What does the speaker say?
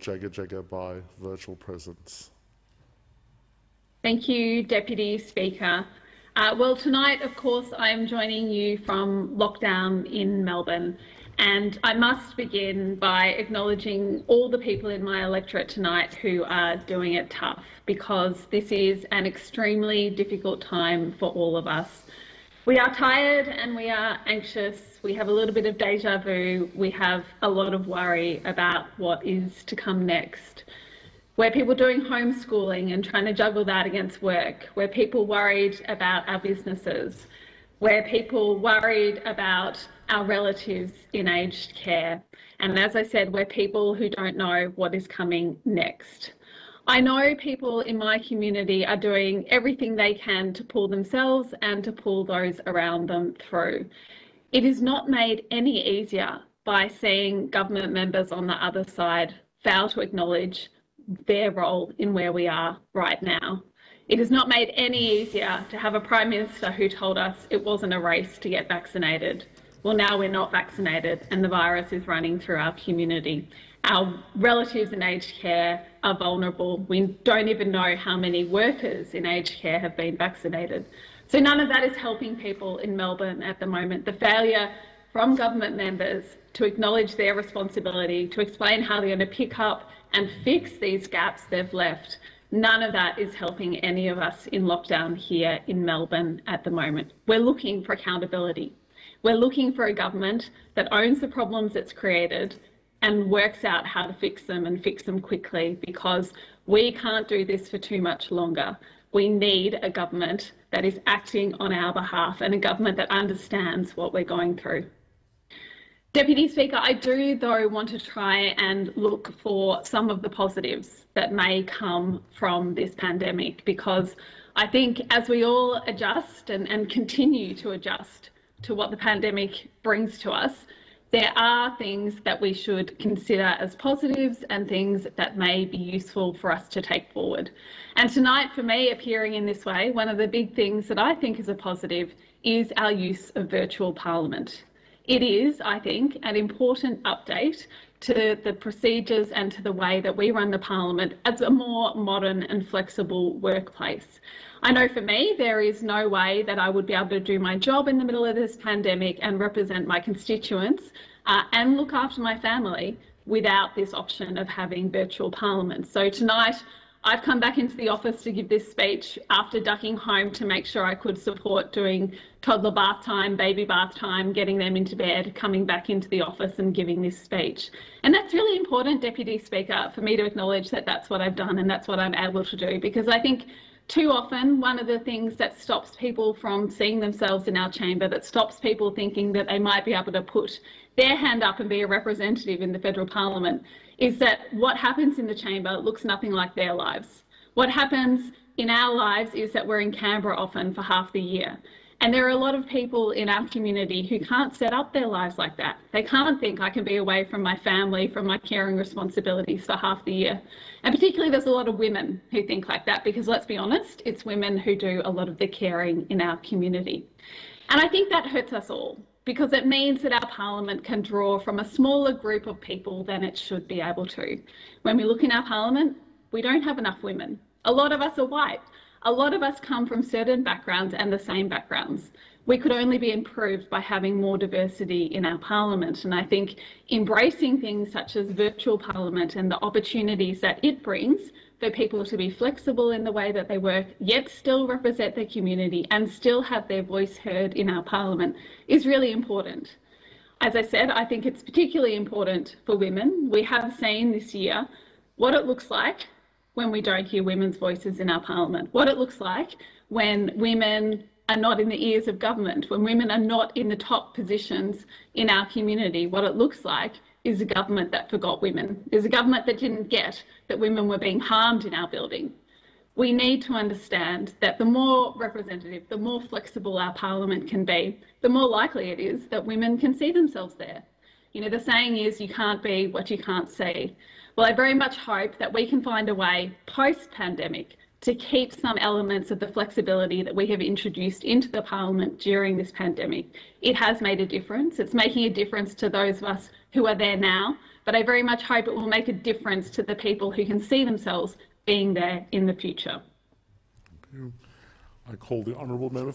Jagga by virtual presence. Thank you, Deputy Speaker. Well, tonight, of course, I am joining you from lockdown in Melbourne, and I must begin by acknowledging all the people in my electorate tonight who are doing it tough, because this is an extremely difficult time for all of us. We are tired and we are anxious. We have a little bit of deja vu. We have a lot of worry about what is to come next. We're people doing homeschooling and trying to juggle that against work. We're people worried about our businesses. We're people worried about our relatives in aged care. And as I said, we're people who don't know what is coming next. I know people in my community are doing everything they can to pull themselves and to pull those around them through. It is not made any easier by seeing government members on the other side fail to acknowledge their role in where we are right now. It is not made any easier to have a Prime Minister who told us it wasn't a race to get vaccinated. Well, now we're not vaccinated and the virus is running through our community. Our relatives in aged care are vulnerable. We don't even know how many workers in aged care have been vaccinated. So none of that is helping people in Melbourne at the moment. The failure from government members to acknowledge their responsibility, to explain how they're going to pick up and fix these gaps they've left, none of that is helping any of us in lockdown here in Melbourne at the moment. We're looking for accountability. We're looking for a government that owns the problems it's created and works out how to fix them and fix them quickly, because we can't do this for too much longer. We need a government that is acting on our behalf and a government that understands what we're going through. Deputy Speaker, I do though want to try and look for some of the positives that may come from this pandemic, because I think as we all adjust and continue to adjust to what the pandemic brings to us, there are things that we should consider as positives and things that may be useful for us to take forward. And tonight, for me, appearing in this way, one of the big things that I think is a positive is our use of virtual parliament. It is, I think, an important update to the procedures and to the way that we run the parliament as a more modern and flexible workplace. I know for me, there is no way that I would be able to do my job in the middle of this pandemic and represent my constituents and look after my family without this option of having virtual parliament. So tonight, I've come back into the office to give this speech after ducking home to make sure I could support doing toddler bath time, baby bath time, getting them into bed, coming back into the office and giving this speech. And that's really important, Deputy Speaker, for me to acknowledge that that's what I've done and that's what I'm able to do, because I think too often, one of the things that stops people from seeing themselves in our chamber, that stops people thinking that they might be able to put their hand up and be a representative in the federal parliament, is that what happens in the chamber looks nothing like their lives. What happens in our lives is that we're in Canberra often for half the year. And there are a lot of people in our community who can't set up their lives like that. They can't think, I can be away from my family, from my caring responsibilities for half the year. And particularly there's a lot of women who think like that, because let's be honest, it's women who do a lot of the caring in our community. And I think that hurts us all, because it means that our parliament can draw from a smaller group of people than it should be able to. When we look in our parliament, we don't have enough women. A lot of us are white. A lot of us come from certain backgrounds and the same backgrounds. We could only be improved by having more diversity in our parliament. And I think embracing things such as virtual parliament and the opportunities that it brings for people to be flexible in the way that they work, yet still represent their community and still have their voice heard in our parliament is really important. As I said, I think it's particularly important for women. We have seen this year what it looks like when we don't hear women's voices in our parliament, what it looks like when women are not in the ears of government, when women are not in the top positions in our community. What it looks like is a government that forgot women, is a government that didn't get that women were being harmed in our building. We need to understand that the more representative, the more flexible our parliament can be, the more likely it is that women can see themselves there. You know, the saying is, you can't be what you can't see. Well, I very much hope that we can find a way post-pandemic to keep some elements of the flexibility that we have introduced into the parliament during this pandemic. It has made a difference. It's making a difference to those of us who are there now, but I very much hope it will make a difference to the people who can see themselves being there in the future. I call the honourable member